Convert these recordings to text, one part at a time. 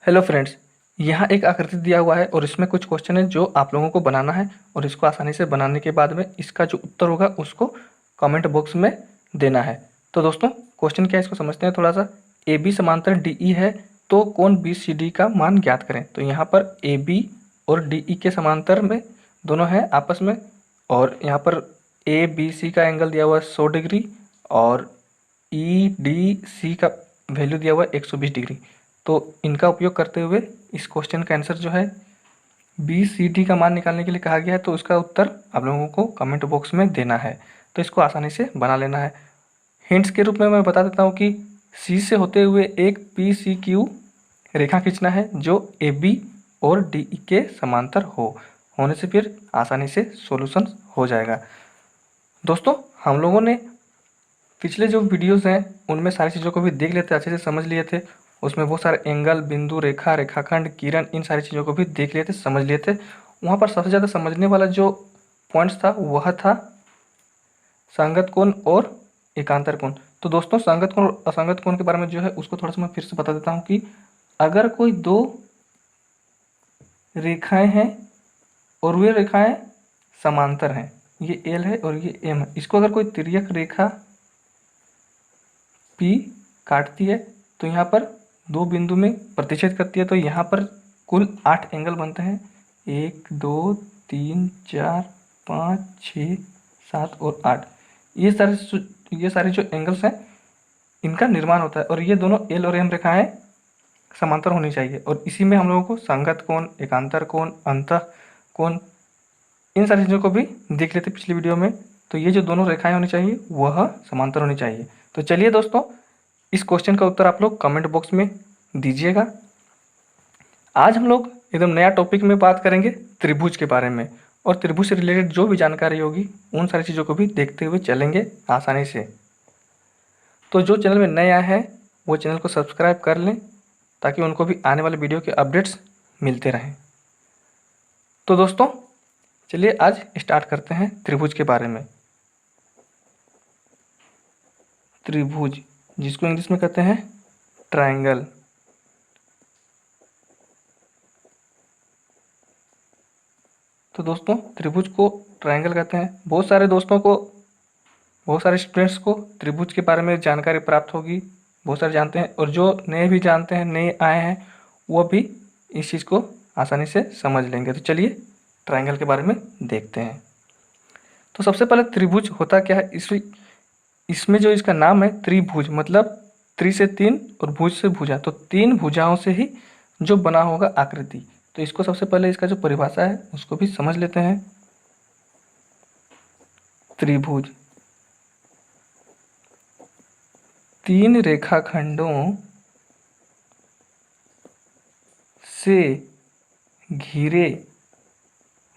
Hello friends, यहाँ एक आकृति दिया हुआ है और इसमें कुछ क्वेश्चन है जो आप लोगों को बनाना है और इसको आसानी से बनाने के बाद में इसका जो उत्तर होगा उसको कमेंट बॉक्स में देना है। तो दोस्तों क्वेश्चन क्या है इसको समझते हैं थोड़ा सा। ए बी समांतर डी ई है तो कोण बी सी डी का मान ज्ञात करें। तो यहाँ पर ए बी और डी ई के समांतर में दोनों हैं आपस में, और यहाँ पर ए बी सी का एंगल दिया हुआ है 100 डिग्री और ई डी सी का वैल्यू दिया हुआ है 120 डिग्री। तो इनका उपयोग करते हुए इस क्वेश्चन का आंसर जो है बी सी डी का मान निकालने के लिए कहा गया है। तो इसका उत्तर आप लोगों को कमेंट बॉक्स में देना है। तो इसको आसानी से बना लेना है। हिंट्स के रूप में मैं बता देता हूँ कि सी से होते हुए एक पी सी क्यू रेखा खींचना है जो ए बी और डी ई के समांतर होने से फिर आसानी से सॉल्यूशन हो जाएगा। दोस्तों हम लोगों ने पिछले जो वीडियोस हैं उनमें सारी चीज़ों को भी देख लेते, अच्छे से समझ लिए थे। उसमें बहुत सारे एंगल, बिंदु, रेखा, रेखाखंड, किरण, इन सारी चीज़ों को भी देख लिए थे, समझ लिए थे। वहाँ पर सबसे ज़्यादा समझने वाला जो पॉइंट्स था वह था संगत कोण और एकांतर कोण। तो दोस्तों संगत कोण और असंगत कोण के बारे में जो है उसको थोड़ा सा मैं फिर से बता देता हूँ कि अगर कोई दो रेखाएं हैं और वे रेखाएं समांतर हैं, ये एल है और ये एम है, इसको अगर कोई तिर्यक रेखा पी काटती है तो यहाँ पर दो बिंदु में प्रतिच्छेद करती है, तो यहाँ पर कुल 8 एंगल बनते हैं। 1 2 3 4 5 6 7 और 8। ये सारे जो एंगल्स हैं इनका निर्माण होता है और ये दोनों एल और एम रेखाएं समांतर होनी चाहिए। और इसी में हम लोगों को संगत कोण, एकांतर कोण, अंतः कोण, इन सारी चीज़ों को भी देख लेते पिछली वीडियो में। तो ये जो दोनों रेखाएं होनी चाहिए वह समांतर होनी चाहिए। तो चलिए दोस्तों इस क्वेश्चन का उत्तर आप लोग कमेंट बॉक्स में दीजिएगा। आज हम लोग एकदम नया टॉपिक में बात करेंगे त्रिभुज के बारे में, और त्रिभुज से रिलेटेड जो भी जानकारी होगी उन सारी चीज़ों को भी देखते हुए चलेंगे आसानी से। तो जो चैनल में नए आए हैं वो चैनल को सब्सक्राइब कर लें ताकि उनको भी आने वाले वीडियो के अपडेट्स मिलते रहें। तो दोस्तों चलिए आज स्टार्ट करते हैं त्रिभुज के बारे में। त्रिभुज जिसको इंग्लिश में कहते हैं ट्रायंगल। तो दोस्तों त्रिभुज को ट्रायंगल कहते हैं। बहुत सारे दोस्तों को, बहुत सारे स्टूडेंट्स को त्रिभुज के बारे में जानकारी प्राप्त होगी, बहुत सारे जानते हैं, और जो नए भी जानते हैं, नए आए हैं, वो भी इस चीज़ को आसानी से समझ लेंगे। तो चलिए ट्रायंगल के बारे में देखते हैं। तो सबसे पहले त्रिभुज होता क्या है, इसमें जो इसका नाम है त्रिभुज, मतलब त्रि से 3 और भुज से भुजा, तो 3 भुजाओं से ही जो बना होगा आकृति। तो इसको सबसे पहले इसका जो परिभाषा है उसको भी समझ लेते हैं। त्रिभुज 3 रेखाखंडों से घिरे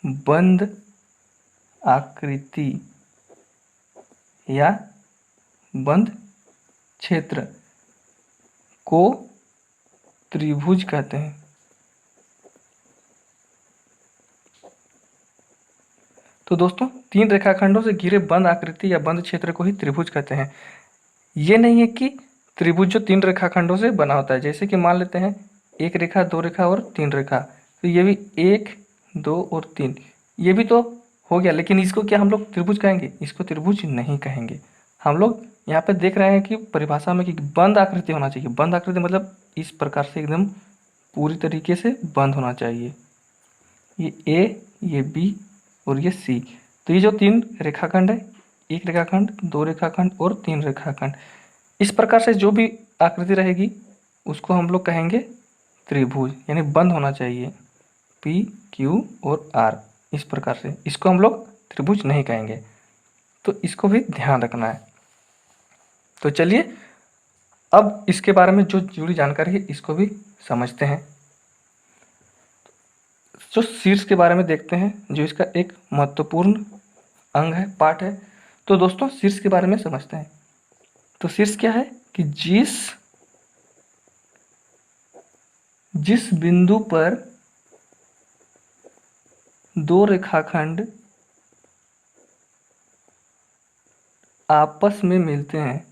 बंद आकृति या बंद क्षेत्र को त्रिभुज कहते हैं। तो दोस्तों 3 रेखाखंडों से घिरे बंद आकृति या बंद क्षेत्र को ही त्रिभुज कहते हैं। ये नहीं है कि त्रिभुज जो 3 रेखाखंडों से बना होता है, जैसे कि मान लेते हैं 1 रेखा, 2 रेखा और 3 रेखा, तो ये भी 1 2 और 3, ये भी तो हो गया। लेकिन इसको क्या हम लोग त्रिभुज कहेंगे? इसको त्रिभुज नहीं कहेंगे। हम लोग यहाँ पे देख रहे हैं कि परिभाषा में कि बंद आकृति होना चाहिए। बंद आकृति मतलब इस प्रकार से एकदम पूरी तरीके से बंद होना चाहिए। ये ए, ये बी और ये सी। तो ये जो 3 रेखाखंड है, 1 रेखाखंड, 2 रेखाखंड और 3 रेखाखंड, इस प्रकार से जो भी आकृति रहेगी उसको हम लोग कहेंगे त्रिभुज, यानी बंद होना चाहिए। पी क्यू और आर, इस प्रकार से इसको हम लोग त्रिभुज नहीं कहेंगे। तो इसको भी ध्यान रखना है। तो चलिए अब इसके बारे में जो जुड़ी जानकारी है इसको भी समझते हैं। जो शीर्ष के बारे में देखते हैं, जो इसका एक महत्वपूर्ण अंग है, पार्ट है। तो दोस्तों शीर्ष के बारे में समझते हैं। तो शीर्ष क्या है कि जिस बिंदु पर 2 रेखाखंड आपस में मिलते हैं,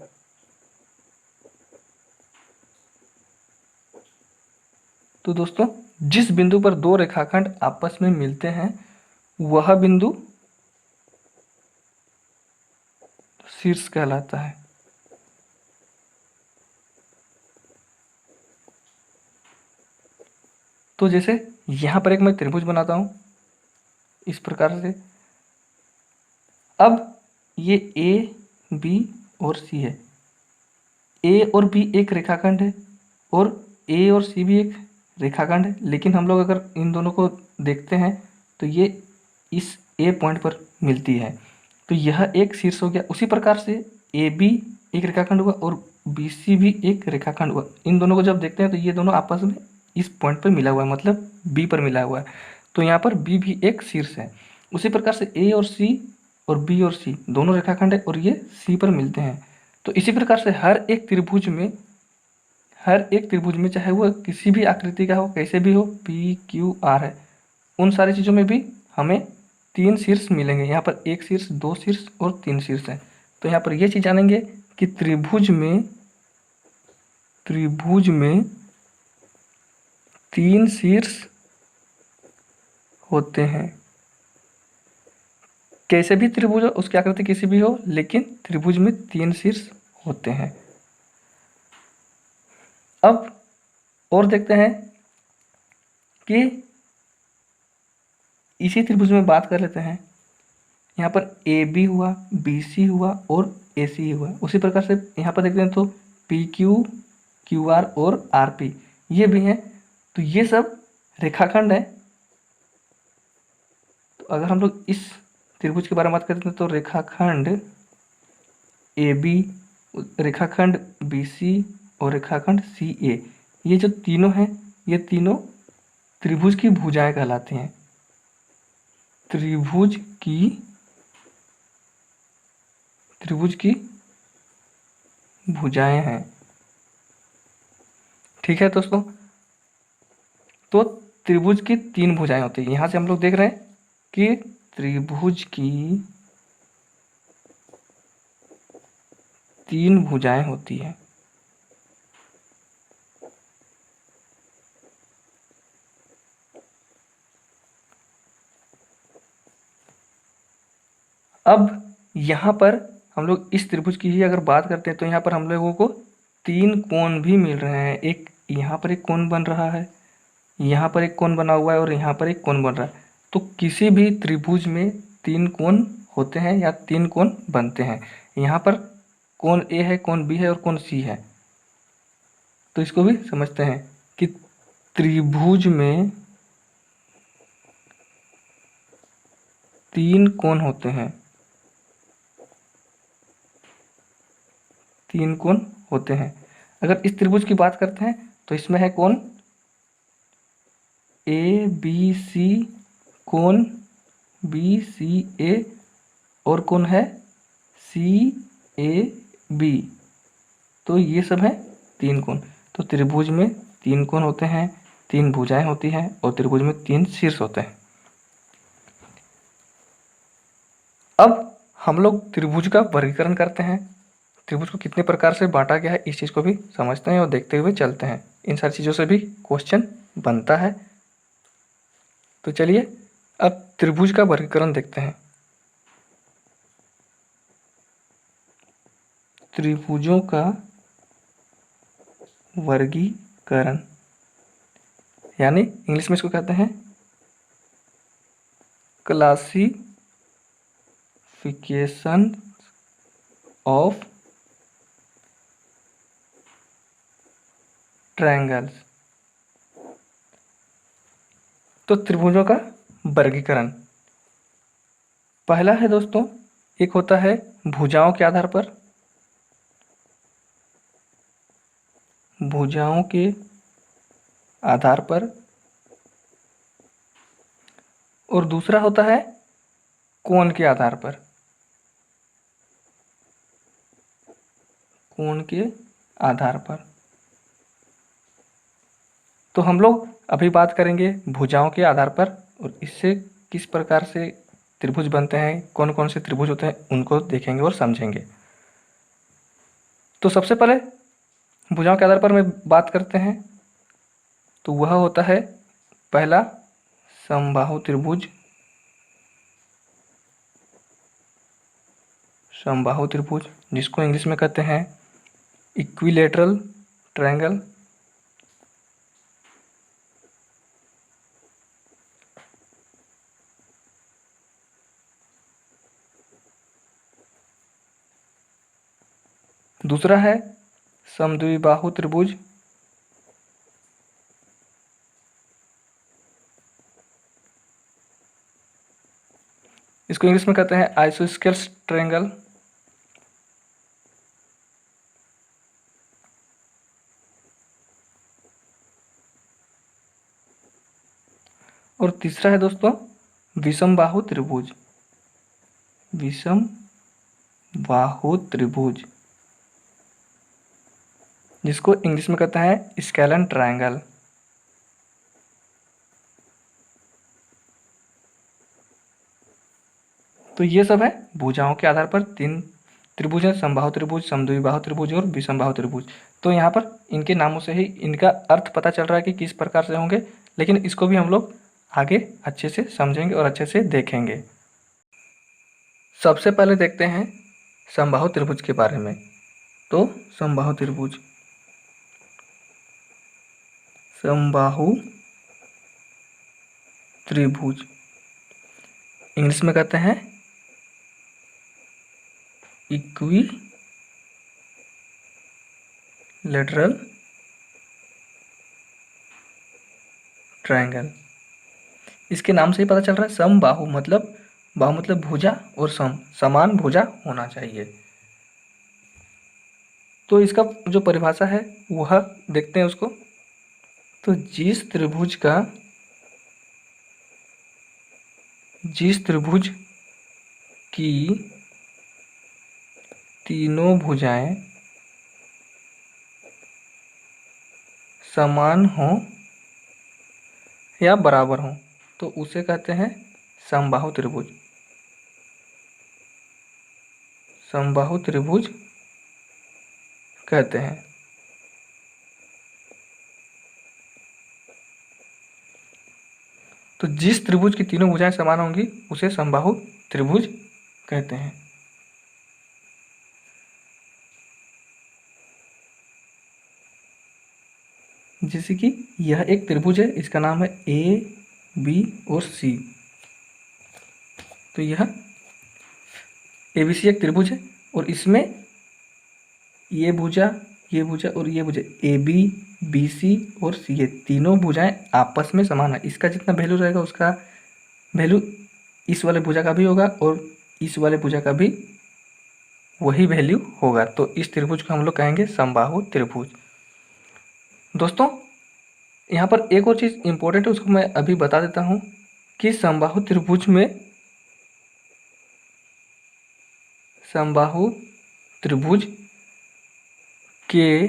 तो दोस्तों जिस बिंदु पर दो रेखाखंड आपस में मिलते हैं वह बिंदु शीर्ष कहलाता है। तो जैसे यहां पर एक मैं त्रिभुज बनाता हूं इस प्रकार से। अब ये ए बी और सी है। ए और बी एक रेखाखंड है और ए और सी भी एक रेखाखंड है, लेकिन हम लोग अगर इन दोनों को देखते हैं तो ये इस ए पॉइंट पर मिलती है, तो यह एक शीर्ष हो गया। उसी प्रकार से ए बी एक रेखाखंड हुआ और बी सी भी एक रेखाखंड हुआ। इन दोनों को जब देखते हैं तो ये दोनों आपस में इस पॉइंट पर मिला हुआ है, मतलब बी पर मिला हुआ है, तो यहाँ पर बी भी एक शीर्ष है। उसी प्रकार से ए और सी और बी और सी दोनों रेखाखंड है और ये सी पर मिलते हैं। तो इसी प्रकार से हर एक त्रिभुज में चाहे वो किसी भी आकृति का हो, कैसे भी हो, पी क्यू आर है, उन सारी चीज़ों में भी हमें 3 शीर्ष मिलेंगे। यहाँ पर एक शीर्ष, 2 शीर्ष और 3 शीर्ष है। तो यहाँ पर ये चीज़ जानेंगे कि त्रिभुज में 3 शीर्ष होते हैं। कैसे भी त्रिभुज हो, उसकी आकृति किसी भी हो, लेकिन त्रिभुज में 3 शीर्ष होते हैं। अब और देखते हैं कि इसी त्रिभुज में बात कर लेते हैं। यहाँ पर ए बी हुआ, बी सी हुआ और ए सी हुआ। उसी प्रकार से यहाँ पर देखते हैं तो पी क्यू, क्यू आर और आर पी ये भी हैं। तो ये सब रेखाखंड है। तो अगर हम लोग इस त्रिभुज के बारे में बात करते हैं तो रेखाखंड ए बी, रेखाखंड बी सी और रेखाखंड सी ए, ये जो तीनों हैं ये तीनों त्रिभुज की भुजाएं कहलाती हैं। त्रिभुज की भुजाएं हैं। ठीक है दोस्तों, तो त्रिभुज की 3 भुजाएं होती है। यहां से हम लोग देख रहे हैं कि त्रिभुज की 3 भुजाएं होती है। अब यहाँ पर हम लोग इस त्रिभुज की ही अगर बात करते हैं तो यहाँ पर हम लोगों को 3 कोण भी मिल रहे हैं। एक यहाँ पर एक कोण बन रहा है, यहाँ पर एक कोण बना हुआ है और यहाँ पर एक कोण बन रहा है। तो किसी भी त्रिभुज में 3 कोण होते हैं या 3 कोण बनते हैं। यहाँ पर कोण ए है, कोण बी है और कोण सी है। तो इसको भी समझते हैं कि त्रिभुज में 3 कोण होते हैं। 3 कोण होते हैं। अगर इस त्रिभुज की बात करते हैं तो इसमें है कोण ए बी सी, कोण बी सी ए और कोण है सी ए बी। तो ये सब है 3 कोण। तो त्रिभुज में 3 कोण होते हैं, 3 भुजाएं होती हैं और त्रिभुज में 3 शीर्ष होते हैं। अब हम लोग त्रिभुज का वर्गीकरण करते हैं। त्रिभुज को कितने प्रकार से बांटा गया है इस चीज़ को भी समझते हैं और देखते हुए चलते हैं। इन सारी चीज़ों से भी क्वेश्चन बनता है। तो चलिए अब त्रिभुज का वर्गीकरण देखते हैं। त्रिभुजों का वर्गीकरण यानी इंग्लिश में इसको कहते हैं क्लासिफिकेशन ऑफ ट्रायंगल्स। तो त्रिभुजों का वर्गीकरण पहला है दोस्तों, एक होता है भुजाओं के आधार पर। भुजाओं के आधार पर। और दूसरा होता है कोण के आधार पर। कोण के आधार पर। तो हम लोग अभी बात करेंगे भुजाओं के आधार पर और इससे किस प्रकार से त्रिभुज बनते हैं, कौन कौन से त्रिभुज होते हैं, उनको देखेंगे और समझेंगे। तो सबसे पहले भुजाओं के आधार पर में बात करते हैं तो वह होता है पहला समबाहु त्रिभुज, समबाहु त्रिभुज जिसको इंग्लिश में कहते हैं इक्विलेटरल ट्रायंगल। दूसरा है समद्विबाहु त्रिभुज, इसको इंग्लिश में कहते हैं आइसोस्केल्स ट्रायंगल। और तीसरा है दोस्तों विषमबाहु त्रिभुज, विषमबाहु त्रिभुज जिसको इंग्लिश में कहते हैं स्केलन ट्रायंगल। तो ये सब है भुजाओं के आधार पर तीन त्रिभुज है, समबाहु त्रिभुज, समद्विबाहु त्रिभुज और विषमबाहु त्रिभुज। तो यहाँ पर इनके नामों से ही इनका अर्थ पता चल रहा है कि किस प्रकार से होंगे, लेकिन इसको भी हम लोग आगे अच्छे से समझेंगे और अच्छे से देखेंगे। सबसे पहले देखते हैं समबाहु त्रिभुज के बारे में। तो समबाहु त्रिभुज, समबाहु त्रिभुज इंग्लिश में कहते हैं इक्विलेटरल ट्रायंगल। इसके नाम से ही पता चल रहा है समबाहु मतलब, बाहु मतलब भुजा और समान भुजा होना चाहिए। तो इसका जो परिभाषा है वह देखते हैं उसको। तो जिस त्रिभुज की तीनों भुजाएं समान हों या बराबर हों तो उसे कहते हैं समबाहु त्रिभुज, समबाहु त्रिभुज कहते हैं। तो जिस त्रिभुज की तीनों भुजाएं समान होंगी उसे समबाहु त्रिभुज कहते हैं। जैसे कि यह एक त्रिभुज है, इसका नाम है ए बी और सी। तो यह ABC एक त्रिभुज है और इसमें ये भुजा और ये भुजा AB, BC और C, ये तीनों भुजाएं आपस में समान है। इसका जितना वैल्यू रहेगा उसका वैल्यू इस वाले भुजा का भी होगा और इस वाले भुजा का भी वही वैल्यू होगा। तो इस त्रिभुज को हम लोग कहेंगे समबाहु त्रिभुज। दोस्तों यहाँ पर एक और चीज़ इम्पोर्टेंट है, उसको मैं अभी बता देता हूँ कि समबाहु त्रिभुज में, समबाहु त्रिभुज के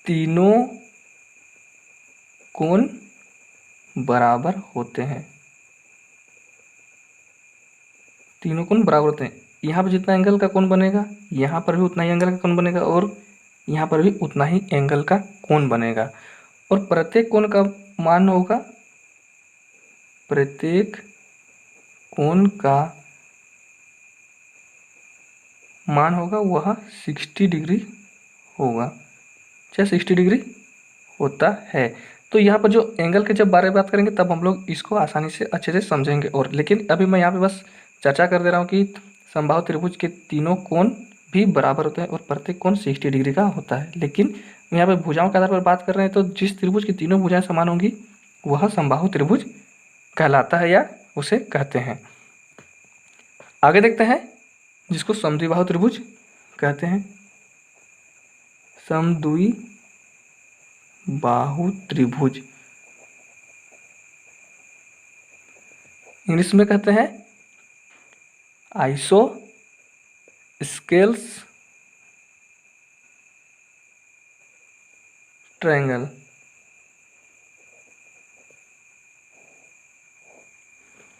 तीनों कोण बराबर होते हैं, तीनों कोण बराबर होते हैं। यहाँ पर जितना एंगल का कोण बनेगा यहाँ पर भी उतना ही एंगल का कोण बनेगा और यहाँ पर भी उतना ही एंगल का कोण बनेगा। और प्रत्येक कोण का मान होगा, प्रत्येक कोण का मान होगा वह 60 डिग्री होगा, चाहे 60 डिग्री होता है। तो यहाँ पर जो एंगल के जब बारे में बात करेंगे तब हम लोग इसको आसानी से अच्छे से समझेंगे। और लेकिन अभी मैं यहाँ पे बस चर्चा कर दे रहा हूँ कि समबाहु त्रिभुज के तीनों कोण भी बराबर होते हैं और प्रत्येक कोण 60 डिग्री का होता है। लेकिन यहाँ पे भुजाओं के आधार पर बात कर रहे हैं, तो जिस त्रिभुज की तीनों भुजाएं समान होंगी वह समबाहु त्रिभुज कहलाता है या उसे कहते हैं। आगे देखते हैं जिसको समद्विबाहु त्रिभुज कहते हैं। समद्विबाहु त्रिभुज इंग्लिश में कहते हैं आइसोस्केल्स ट्रायंगल।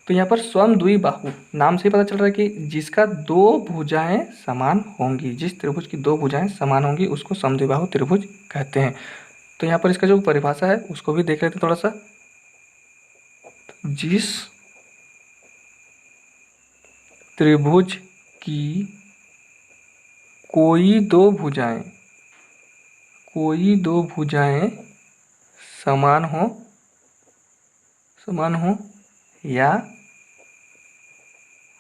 तो यहाँ पर समद्विबाहु नाम से ही पता चल रहा है कि जिसका दो भुजाएं समान होंगी, जिस त्रिभुज की दो भुजाएं समान होंगी उसको समद्विबाहु त्रिभुज कहते हैं। तो यहाँ पर इसका जो परिभाषा है उसको भी देख लेते हैं थोड़ा सा। जिस त्रिभुज की कोई दो भुजाएं समान हो या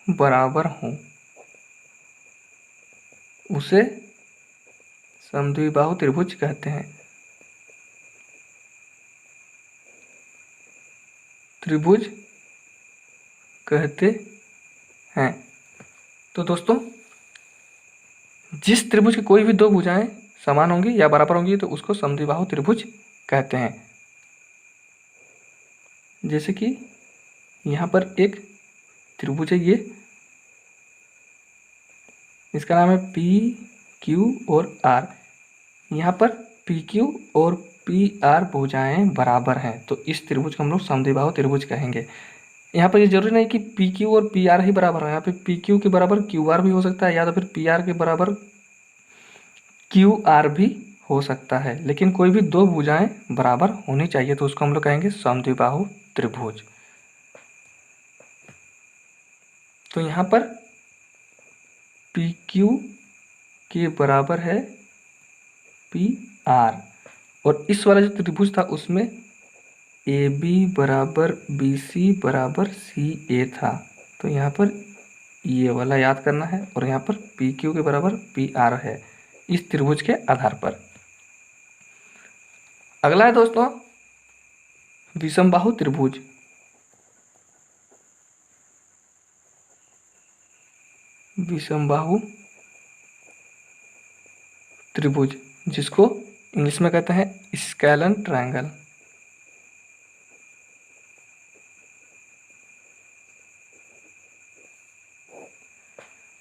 बराबर हो उसे समद्विबाहु त्रिभुज कहते हैं। तो दोस्तों, जिस त्रिभुज की कोई भी दो भुजाएं समान होंगी या बराबर होंगी तो उसको समद्विबाहु त्रिभुज कहते हैं। जैसे कि यहाँ पर एक त्रिभुज है, ये इसका नाम है पी क्यू और आर। यहाँ पर पी क्यू और पी आर भुजाएं बराबर हैं तो इस त्रिभुज को हम लोग समद्विबाहु त्रिभुज कहेंगे। यहाँ पर ये जरूरी नहीं कि पी क्यू और पी आर ही बराबर हो, यहाँ पे पी क्यू के बराबर क्यू आर भी हो सकता है या तो फिर पी आर के बराबर क्यू आर भी हो सकता है, लेकिन कोई भी दो भुजाएं बराबर होनी चाहिए तो उसको हम लोग कहेंगे समद्विबाहु त्रिभुज। तो यहाँ पर पी क्यू के बराबर है पी आर और इस वाला जो त्रिभुज था उसमें ए बी बराबर बी सी बराबर सी ए था, तो यहाँ पर ये वाला याद करना है और यहाँ पर पी क्यू के बराबर पी आर है इस त्रिभुज के आधार पर। अगला है दोस्तों विषमबाहु त्रिभुज। विषमबाहु त्रिभुज जिसको इंग्लिश में कहते हैं स्केलन ट्रायंगल।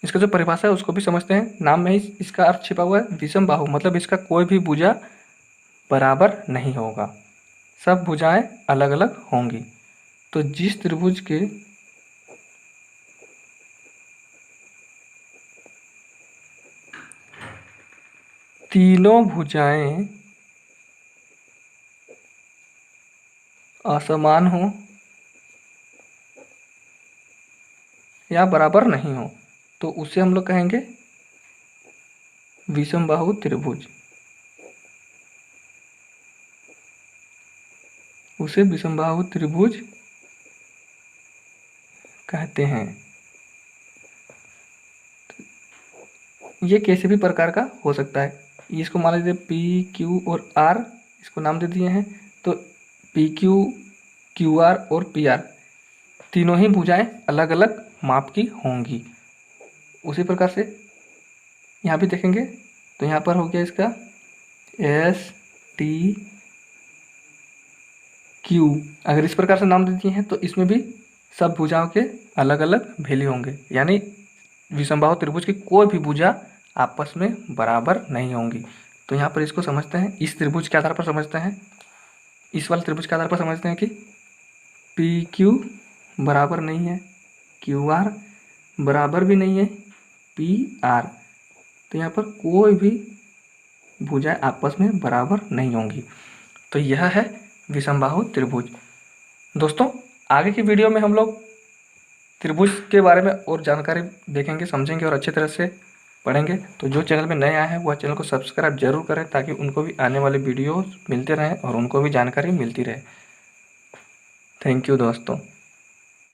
इसका जो परिभाषा है उसको भी समझते हैं। नाम में ही इसका अर्थ छिपा हुआ है। विषम बाहु मतलब इसका कोई भी भुजा बराबर नहीं होगा, सब भुजाएं अलग अलग होंगी। तो जिस त्रिभुज के तीनों भुजाएं असमान हो या बराबर नहीं हो तो उसे हम लोग कहेंगे विषमबाहु त्रिभुज। उसे विषमबाहु त्रिभुज कहते हैं। ये किसी भी प्रकार का हो सकता है। इसको मान लीजिए पी क्यू और आर, इसको नाम दे दिए हैं, तो पी क्यू, क्यू आर और पी आर तीनों ही भुजाएं अलग अलग माप की होंगी। उसी प्रकार से यहाँ भी देखेंगे तो यहाँ पर हो गया इसका एस टी क्यू। अगर इस प्रकार से नाम दे दिए हैं तो इसमें भी सब भुजाओं के अलग अलग वैल्यू होंगे, यानी विषमबाहु त्रिभुज की कोई भी भुजा आपस में बराबर नहीं होंगी। तो यहाँ पर इसको समझते हैं, इस त्रिभुज के आधार पर समझते हैं, इस वाले त्रिभुज के आधार पर समझते हैं कि पी क्यू बराबर नहीं है, क्यू आर बराबर भी नहीं है पी आर, तो यहाँ पर कोई भी भुजाएं आपस में बराबर नहीं होंगी। तो यह है विषमबाहु त्रिभुज। दोस्तों, आगे की वीडियो में हम लोग त्रिभुज के बारे में और जानकारी देखेंगे, समझेंगे और अच्छी तरह से पढ़ेंगे। तो जो चैनल में नए आए हैं वह चैनल को सब्सक्राइब जरूर करें ताकि उनको भी आने वाले वीडियो मिलते रहें और उनको भी जानकारी मिलती रहे। थैंक यू दोस्तों।